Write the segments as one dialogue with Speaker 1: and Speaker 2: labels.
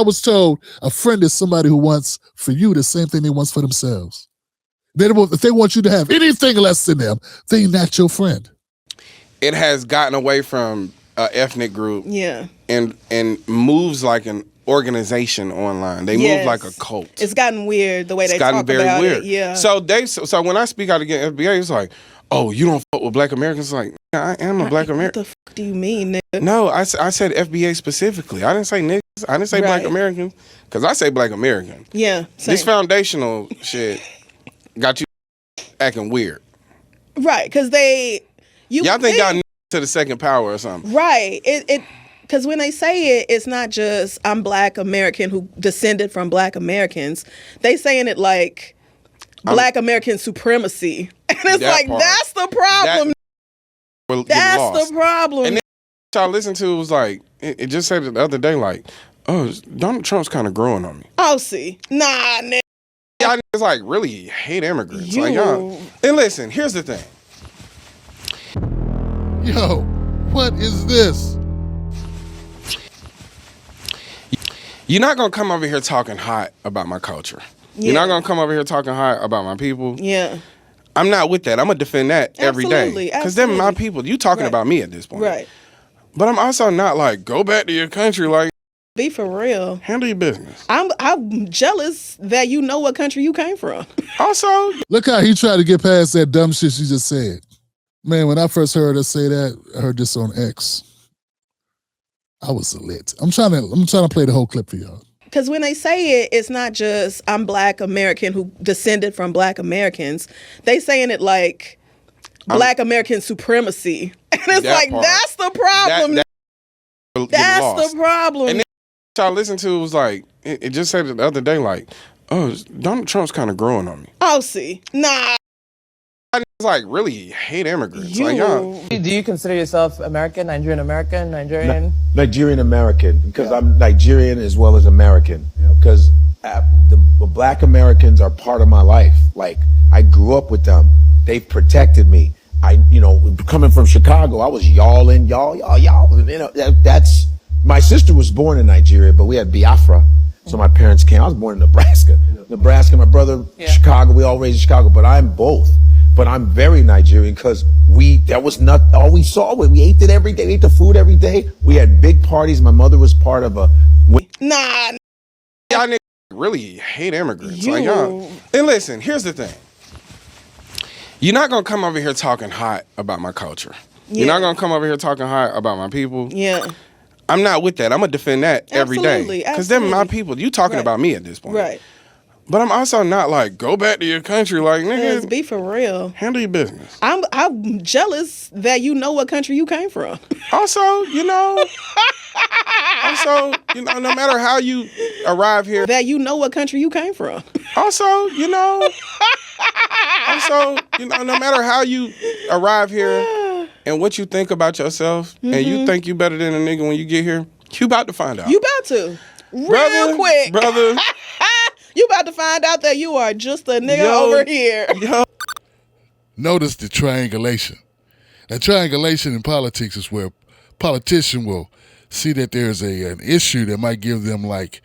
Speaker 1: was told a friend is somebody who wants for you the same thing they want for themselves. If they want you to have anything less than them, they're not your friend.
Speaker 2: It has gotten away from an ethnic group, and moves like an organization online. They move like a cult.
Speaker 3: It's gotten weird the way they talk about it. Yeah.
Speaker 2: So when I speak out against FBA, it's like, oh, you don't fuck with Black Americans. Like, I am a Black American.
Speaker 3: What the fuck do you mean, nigga?
Speaker 2: No, I said FBA specifically. I didn't say niggas. I didn't say Black Americans, because I say Black American.
Speaker 3: Yeah. Same.
Speaker 2: This foundational shit got you acting weird.
Speaker 3: Right, because
Speaker 2: y'all think y'all to the second power or something.
Speaker 3: Right. Because when they say it, it's not just I'm Black American who descended from Black Americans. They saying it like Black American supremacy. And it's like, that's the problem. That's the problem. And then
Speaker 2: I listened to, it was like, it just said it the other day, like, oh, Donald Trump's kind of growing on me.
Speaker 3: Oh, see. Nah, nigga.
Speaker 2: Y'all niggas like really hate immigrants. Like, y'all. And listen, here's the thing.
Speaker 1: Yo, what is this?
Speaker 2: You're not going to come over here talking hot about my culture. Yeah. You're not going to come over here talking hot about my people.
Speaker 3: Yeah.
Speaker 2: I'm not with that. I'm going to defend that every day. Because they're my people. You talking about me at this point.
Speaker 3: Right.
Speaker 2: But I'm also not like, go back to your country. Like,
Speaker 3: be for real.
Speaker 2: Handle your business.
Speaker 3: I'm jealous that you know what country you came from.
Speaker 2: Also,
Speaker 1: look how he tried to get past that dumb shit she just said. Man, when I first heard her say that, I heard this on X. I was lit. I'm trying to play the whole clip for y'all.
Speaker 3: Because when they say it, it's not just I'm Black American who descended from Black Americans. They saying it like Black American supremacy. And it's like, that's the problem. That's the problem.
Speaker 2: And then I listened to, it was like, it just said it the other day, like, oh, Donald Trump's kind of growing on me.
Speaker 3: Oh, see. Nah.
Speaker 2: I like really hate immigrants. Like, y'all.
Speaker 4: Do you consider yourself American, Nigerian American, Nigerian?
Speaker 5: Nigerian American, because I'm Nigerian as well as American. Because the Black Americans are part of my life. Like, I grew up with them. They've protected me. Coming from Chicago, I was y'all. That's my sister was born in Nigeria, but we had Biafra. So my parents came. I was born in Nebraska. My brother, Chicago. We all raised in Chicago, but I'm both. But I'm very Nigerian because that was not all we saw. We ate it every day. We ate the food every day. We had big parties. My mother was part of a.
Speaker 3: Nah.
Speaker 2: Y'all niggas really hate immigrants. Like, y'all. And listen, here's the thing. You're not going to come over here talking hot about my culture. Yeah. You're not going to come over here talking hot about my people.
Speaker 3: Yeah.
Speaker 2: I'm not with that. I'm going to defend that every day. Because they're my people. You talking about me at this point.
Speaker 3: Right.
Speaker 2: But I'm also not like, go back to your country. Like, nigga.
Speaker 3: Be for real.
Speaker 2: Handle your business.
Speaker 3: I'm jealous that you know what country you came from.
Speaker 2: Also, no matter how you arrive here.
Speaker 3: That you know what country you came from.
Speaker 2: Also, no matter how you arrive here and what you think about yourself, and you think you better than a nigga when you get here, you about to find out.
Speaker 3: You about to. Real quick.
Speaker 2: Brother.
Speaker 3: You about to find out that you are just a nigga over here.
Speaker 1: Notice the triangulation. Now, triangulation in politics is where politicians will see that there's an issue that might give them like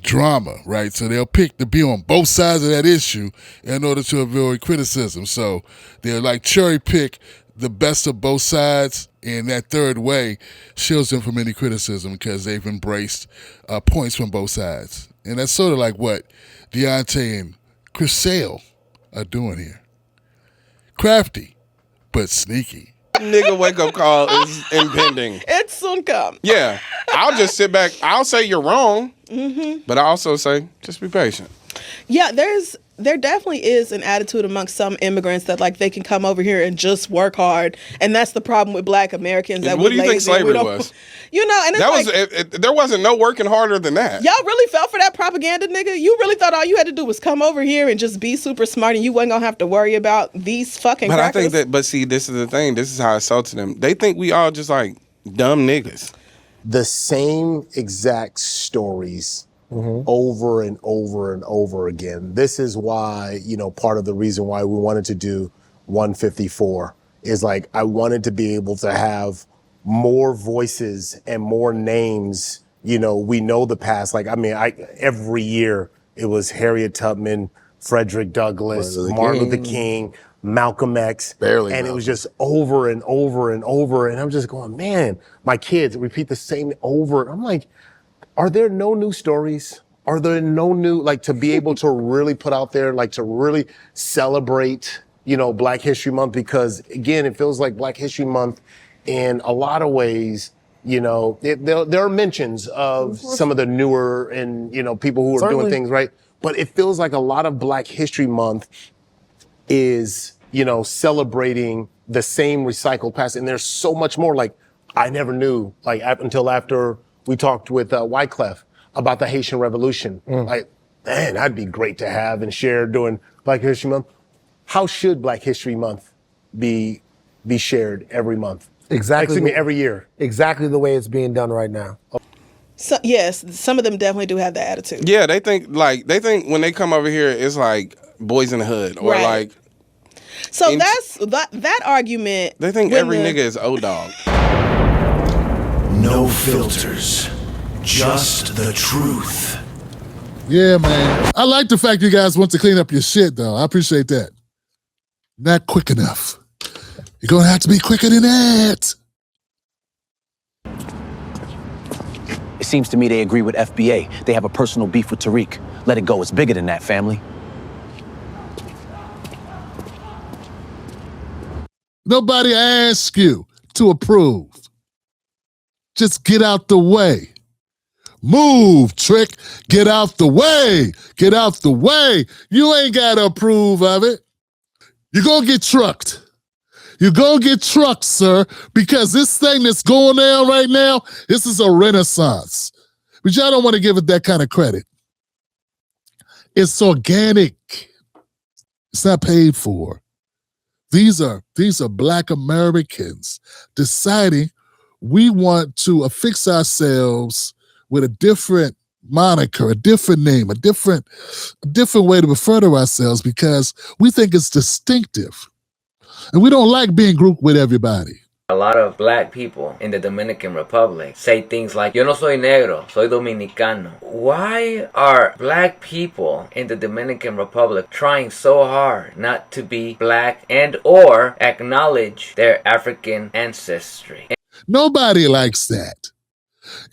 Speaker 1: drama, right? So they'll pick to be on both sides of that issue in order to avoid criticism. So they'll like cherry pick the best of both sides, and that third way shields them from any criticism because they've embraced points from both sides. And that's sort of like what Deante and Crissle are doing here. Crafty, but sneaky.
Speaker 2: Nigga wake up call is impending.
Speaker 3: It's soon come.
Speaker 2: Yeah. I'll just sit back. I'll say you're wrong, but I also say just be patient.
Speaker 3: Yeah, there definitely is an attitude amongst some immigrants that like they can come over here and just work hard, and that's the problem with Black Americans. That
Speaker 2: what do you think slavery was?
Speaker 3: And it's
Speaker 2: there wasn't no working harder than that.
Speaker 3: Y'all really fell for that propaganda, nigga? You really thought all you had to do was come over here and just be super smart, and you wasn't gonna have to worry about these fucking
Speaker 2: But
Speaker 3: crackers?
Speaker 2: I think that. But see, this is the thing. This is how I sell to them. They think we all just like dumb niggas.
Speaker 6: The same exact stories. Over and over and over again. This is why, part of the reason why we wanted to do 154 is I wanted to be able to have more voices and more names we know the past. Like, I mean, every year it was Harriet Tubman, Frederick Douglass, Martin Luther King, Malcolm X. And it was just over and over and over. And I'm just going, man, my kids repeat the same over. I'm like, are there no new stories? Are there no new, like, to be able to really put out there, like, to really celebrate, Black History Month? Because, again, it feels like Black History Month in a lot of ways, there are mentions of some of the newer and, people who are doing things right. But it feels like a lot of Black History Month is, celebrating the same recycled past. And there's so much more. Like, I never knew, like, until after we talked with Wyclef about the Haitian Revolution. Like, man, that'd be great to have and share during Black History Month. How should Black History Month be shared every month? Every year.
Speaker 7: Exactly the way it's being done right now.
Speaker 3: So, yes, some of them definitely do have the attitude.
Speaker 2: Yeah, they think when they come over here, it's like Boys in the Hood or like.
Speaker 3: So that's that argument.
Speaker 2: They think every nigga is O-Dog.
Speaker 8: No filters, just the truth.
Speaker 1: Yeah, man. I like the fact you guys want to clean up your shit, though. I appreciate that. Not quick enough. You're going to have to be quicker than that.
Speaker 9: It seems to me they agree with FBA. They have a personal beef with Tariq. Let it go. It's bigger than that, family.
Speaker 1: Nobody asked you to approve. Just get out the way. Move, Trick. Get out the way. Get out the way. You ain't got to approve of it. You're going to get trucked. You're going to get trucked, sir, because this thing that's going on right now, this is a renaissance. But y'all don't want to give it that kind of credit. It's organic. It's not paid for. These are Black Americans deciding we want to affix ourselves with a different moniker, a different name, a different way to refer to ourselves because we think it's distinctive. And we don't like being grouped with everybody.
Speaker 10: A lot of Black people in the Dominican Republic say things like, yo no soy negro, soy dominicano. Why are Black people in the Dominican Republic trying so hard not to be Black and or acknowledge their African ancestry?
Speaker 1: Nobody likes that.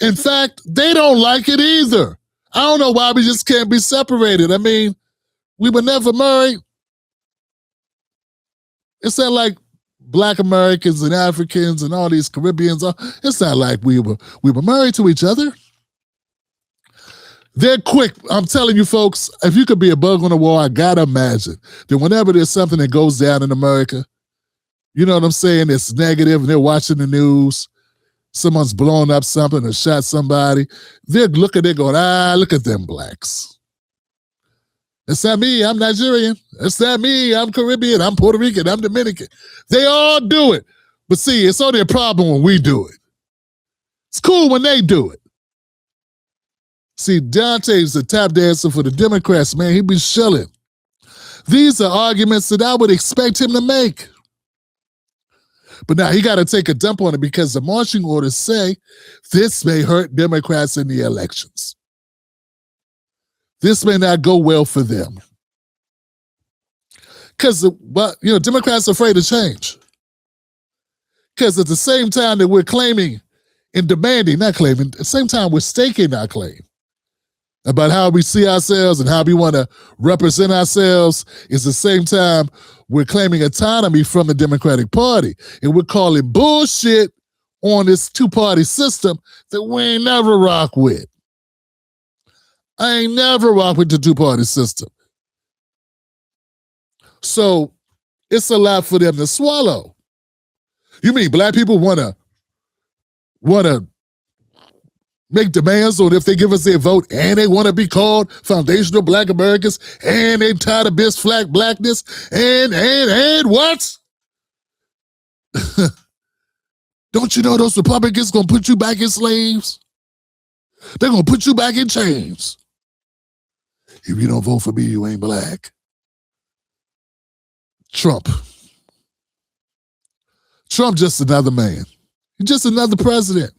Speaker 1: In fact, they don't like it either. I don't know why we just can't be separated. I mean, we were never married. It's not like Black Americans and Africans and all these Caribbeans. It's not like we were married to each other. They're quick. I'm telling you, folks, if you could be a bug on the wall, I gotta imagine that whenever there's something that goes down in America, you know what I'm saying, it's negative and they're watching the news, someone's blown up something or shot somebody, they're going, look at them Blacks. It's not me, I'm Nigerian. It's not me, I'm Caribbean, I'm Puerto Rican, I'm Dominican. They all do it. But see, it's only a problem when we do it. It's cool when they do it. See, Deante's the tap dancer for the Democrats, man. He be shilling. These are arguments that I would expect him to make. But now he got to take a dump on it because the marching orders say this may hurt Democrats in the elections. This may not go well for them. Because, Democrats are afraid of change. Because at the same time that we're claiming and demanding, not claiming, at the same time we're staking our claim about how we see ourselves and how we want to represent ourselves, is the same time we're claiming autonomy from the Democratic Party. And we're calling bullshit on this two-party system that we ain't never rock with. I ain't never rock with the two-party system. So it's a lot for them to swallow. You mean Black people want to make demands on if they give us their vote and they want to be called foundational Black Americans and they tired of this flag blackness and what? Don't you know those Republicans gonna put you back in slaves? They're gonna put you back in chains. If you don't vote for me, you ain't Black. Trump just another man. He's just another president.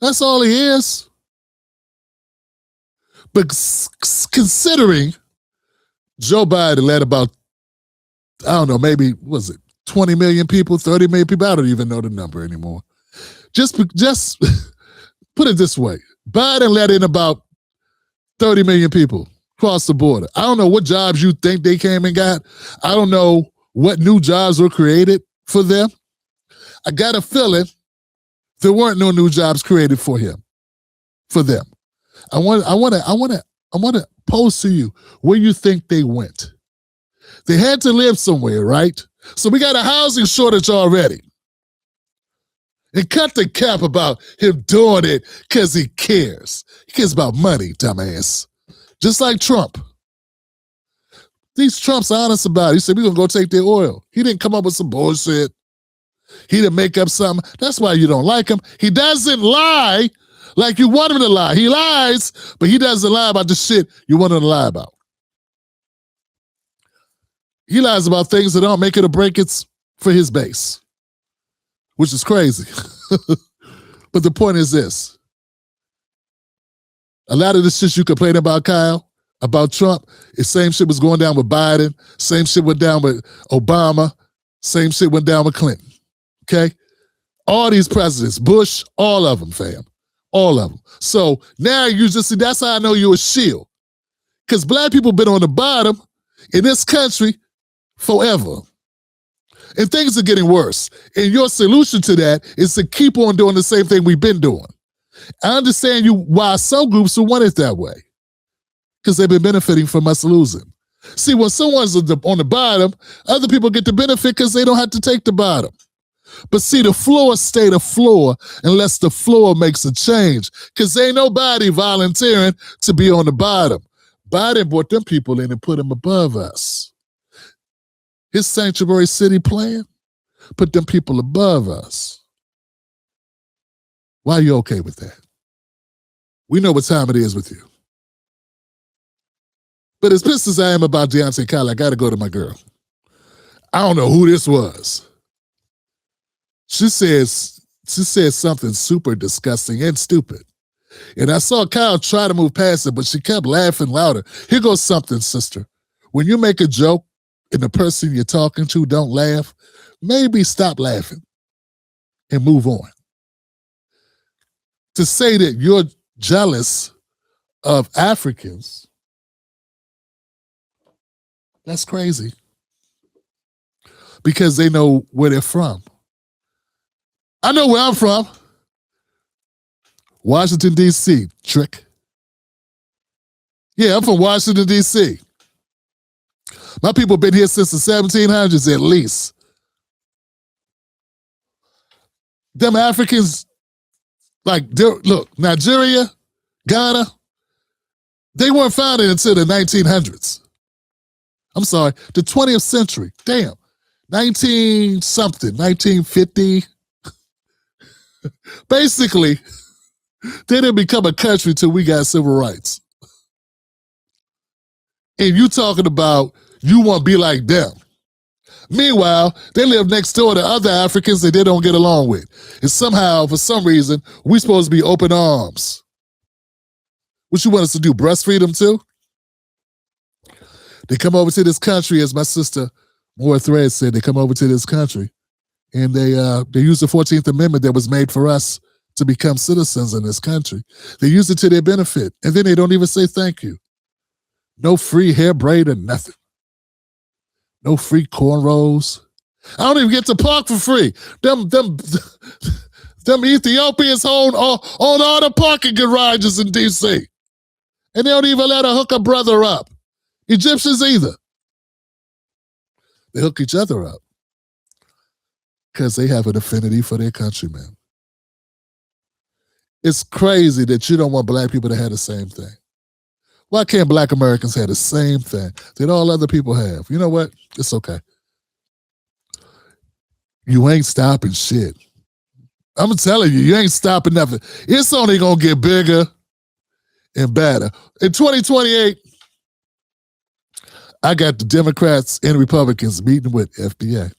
Speaker 1: That's all he is. But considering Joe Biden led about, I don't know, maybe, was it 20 million people, 30 million people? I don't even know the number anymore. Just put it this way. Biden let in about 30 million people across the border. I don't know what jobs you think they came and got. I don't know what new jobs were created for them. I got a feeling there weren't no new jobs created for him, for them. I want to pose to you where you think they went. They had to live somewhere, right? So we got a housing shortage already. And cut the cap about him doing it because he cares. He cares about money, dumbass. Just like Trump. These Trump's honest about it. He said, we're going to go take their oil. He didn't come up with some bullshit. He didn't make up something. That's why you don't like him. He doesn't lie like you want him to lie. He lies, but he doesn't lie about the shit you want him to lie about. He lies about things that don't make it or break it for his base, which is crazy. But the point is this. A lot of the shit you complain about, Kyle, about Trump, is same shit was going down with Biden, same shit went down with Obama, same shit went down with Clinton. Okay? All these presidents, Bush, all of them, fam. All of them. So now you just see, that's how I know you're a shield. Because black people been on the bottom in this country forever. And things are getting worse. And your solution to that is to keep on doing the same thing we've been doing. I understand you why some groups will want it that way. Because they've been benefiting from us losing. See, when someone's on the bottom, other people get the benefit because they don't have to take the bottom. But see, the floor stay the floor unless the floor makes a change. Because ain't nobody volunteering to be on the bottom. Biden brought them people in and put them above us. His sanctuary city plan put them people above us. Why are you okay with that? We know what time it is with you. But as pissed as I am about Deante and Crissle, I got to go to my girl. I don't know who this was. She says something super disgusting and stupid. And I saw Kyle try to move past it, but she kept laughing louder. Here goes something, sister. When you make a joke and the person you're talking to don't laugh, maybe stop laughing and move on. To say that you're jealous of Africans, that's crazy. Because they know where they're from. I know where I'm from. Washington, D.C., trick. Yeah, I'm from Washington, D.C. My people been here since the 1700s at least. Them Africans, like, look, Nigeria, Ghana, they weren't founded until the 1900s. I'm sorry, the 20th century. Damn. 19-something, 1950. Basically, they didn't become a country till we got civil rights. And you talking about you want to be like them. Meanwhile, they live next door to other Africans that they don't get along with. And somehow, for some reason, we supposed to be open arms. What you want us to do, breastfeed them too? They come over to this country, as my sister Moore Thread said, they come over to this country and they use the 14th Amendment that was made for us to become citizens in this country. They use it to their benefit, and then they don't even say thank you. No free hair braid or nothing. No free cornrows. I don't even get to park for free. Them Ethiopians own all the parking garages in D.C. And they don't even let her hook a brother up. Egyptians either. They hook each other up because they have an affinity for their countrymen. It's crazy that you don't want black people to have the same thing. Why can't black Americans have the same thing that all other people have? You know what? It's okay. You ain't stopping shit. I'm telling you, you ain't stopping nothing. It's only going to get bigger and better. In 2028, I got the Democrats and Republicans meeting with FBA.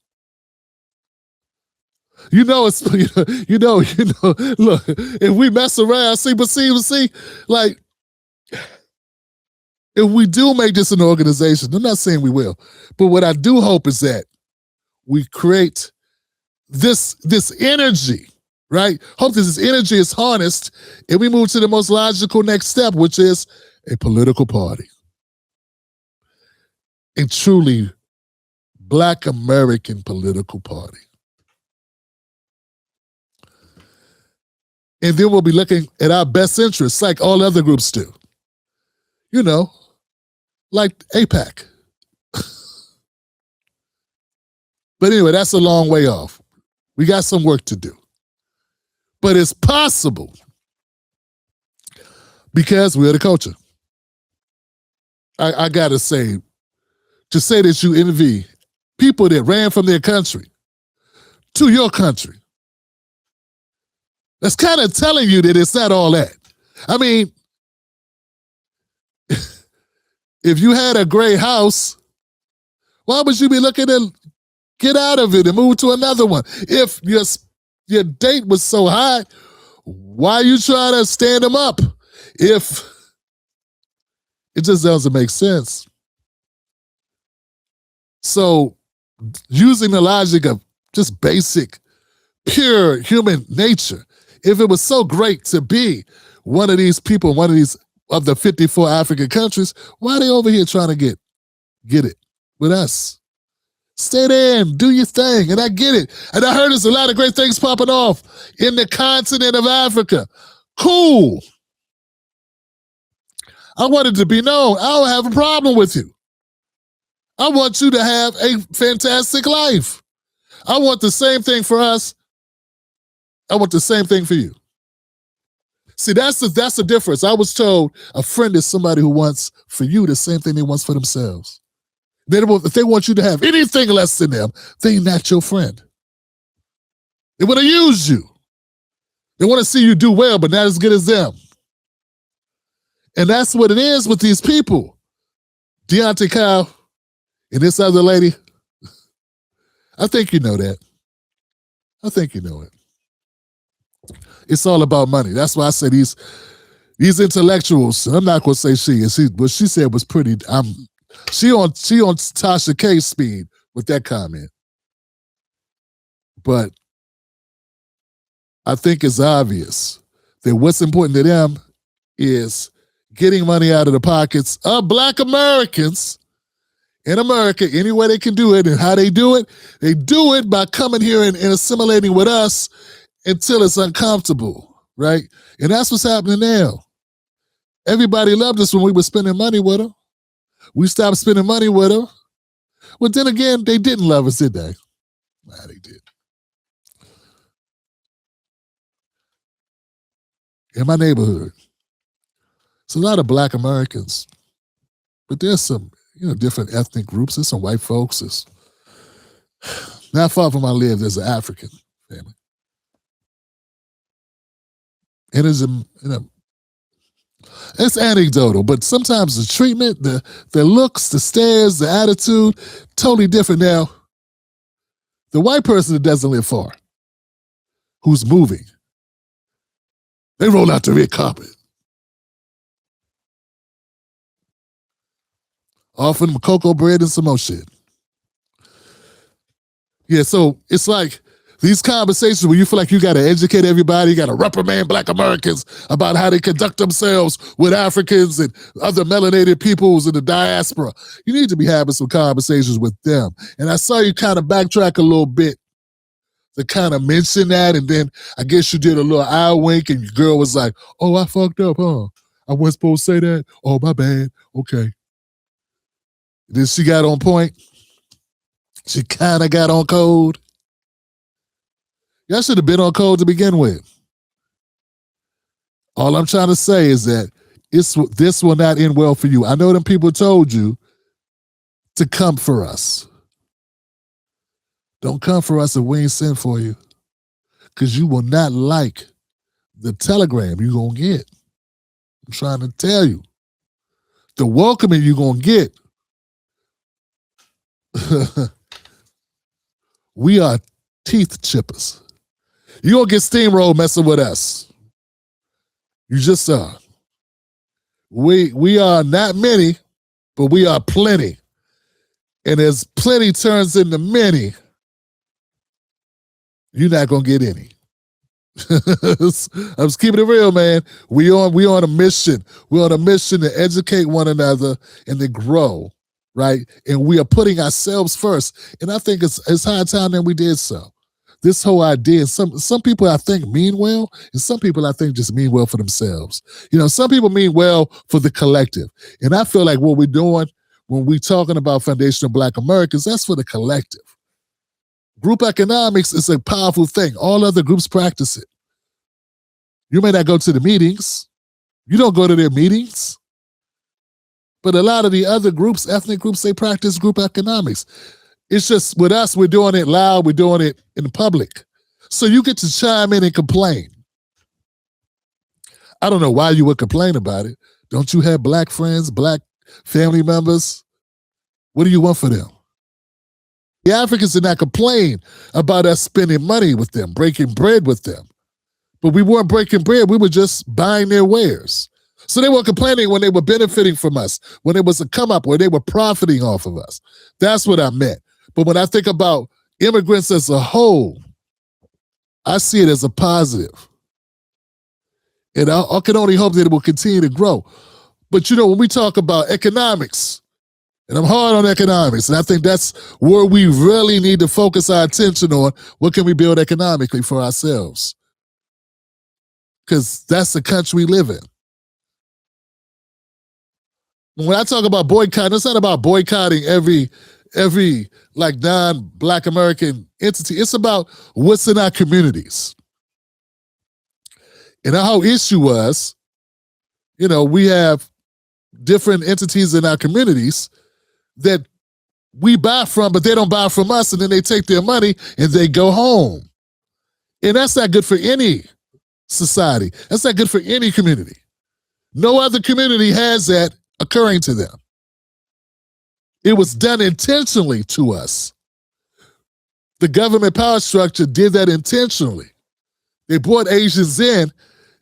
Speaker 1: You know it's look, if we mess around, see, like if we do make this an organization, I'm not saying we will, but what I do hope is that we create this energy, right? Hope that this energy is harnessed and we move to the most logical next step, which is a political party. A truly Black American political party. And then we'll be looking at our best interests like all other groups do. You know, like AIPAC. But anyway, that's a long way off. We got some work to do. But it's possible because we're the culture. I got to say that you envy people that ran from their country to your country. That's kind of telling you that it's not all that. I mean, if you had a great house, why would you be looking to get out of it and move to another one? If your date was so hot, why you trying to stand them up? If it just doesn't make sense. So using the logic of just basic, pure human nature, if it was so great to be one of these people, one of these of the 54 African countries, why are they over here trying to get it with us? Stay there and do your thing. And I get it. And I heard there's a lot of great things popping off in the continent of Africa. Cool. I want it to be known. I don't have a problem with you. I want you to have a fantastic life. I want the same thing for us. I want the same thing for you. See, that's the difference. I was told a friend is somebody who wants for you the same thing they want for themselves. If they want you to have anything less than them, they're not your friend. They want to use you. They want to see you do well, but not as good as them. And that's what it is with these people. Deante, Kyle, and this other lady. I think you know that. I think you know it. It's all about money. That's why I say these intellectuals. I'm not gonna say what she said was pretty. She on Tasha K's speed with that comment. But I think it's obvious that what's important to them is getting money out of the pockets of Black Americans in America any way they can do it. And how they do it by coming here and assimilating with us until it's uncomfortable, right? And that's what's happening now. Everybody loved us when we were spending money with them. We stopped spending money with them. But then again, they didn't love us, did they? Nah, they did. In my neighborhood, it's a lot of Black Americans, but there's some, different ethnic groups. There's some white folks. There's, not far from where I live, there's an African family. And it's anecdotal, but sometimes the treatment, the looks, the stares, the attitude, totally different. Now, the white person that doesn't live far, who's moving, they roll out the red carpet. Offering them cocoa bread and some more shit. Yeah, so it's like these conversations where you feel like you got to educate everybody, you got to reprimand Black Americans about how they conduct themselves with Africans and other melanated peoples in the diaspora. You need to be having some conversations with them. And I saw you kind of backtrack a little bit to kind of mention that, and then I guess you did a little eye wink and your girl was like, oh, I fucked up, huh? I wasn't supposed to say that? Oh, my bad. Okay. Then she got on point. She kind of got on code. Y'all should have been on code to begin with. All I'm trying to say is that this will not end well for you. I know them people told you to come for us. Don't come for us if we ain't sent for you. Because you will not like the telegram you're going to get. I'm trying to tell you. The welcoming you're going to get. We are teeth chippers. You gonna get steamrolled messing with us. You just are. We are not many, but we are plenty. And as plenty turns into many, you're not gonna get any. I'm just keeping it real, man. We on a mission. We're on a mission to educate one another and to grow, right? And we are putting ourselves first. And I think it's high time that we did so. This whole idea, some people I think mean well, and some people I think just mean well for themselves. You know, some people mean well for the collective. And I feel like what we're doing when we're talking about foundational Black Americans, that's for the collective. Group economics is a powerful thing. All other groups practice it. You may not go to the meetings. You don't go to their meetings. But a lot of the other groups, ethnic groups, they practice group economics. It's just with us, we're doing it loud, we're doing it in public. So you get to chime in and complain. I don't know why you would complain about it. Don't you have Black friends, Black family members? What do you want for them? The Africans did not complain about us spending money with them, breaking bread with them. But we weren't breaking bread, we were just buying their wares. So they were complaining when they were benefiting from us, when it was a come up, where they were profiting off of us. That's what I meant. But when I think about immigrants as a whole, I see it as a positive. And I can only hope that it will continue to grow. But you know, when we talk about economics, and I'm hard on economics, and I think that's where we really need to focus our attention on. What can we build economically for ourselves? Because that's the country we live in. When I talk about boycotting, it's not about boycotting every like non-Black American entity. It's about what's in our communities. And our whole issue was, you know, we have different entities in our communities that we buy from, but they don't buy from us, and then they take their money and they go home. And that's not good for any society. That's not good for any community. No other community has that occurring to them. It was done intentionally to us. The government power structure did that intentionally. They brought Asians in and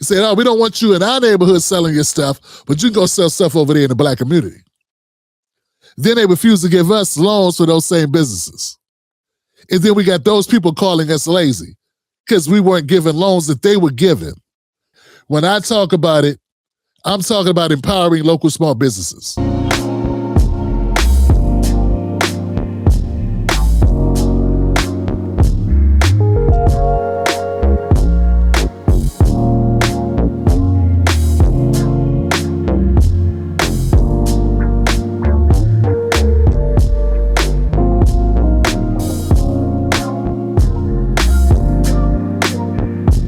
Speaker 1: said, oh, we don't want you in our neighborhood selling your stuff, but you can go sell stuff over there in the Black community. Then they refused to give us loans for those same businesses. And then we got those people calling us lazy because we weren't given loans that they were given. When I talk about it, I'm talking about empowering local small businesses.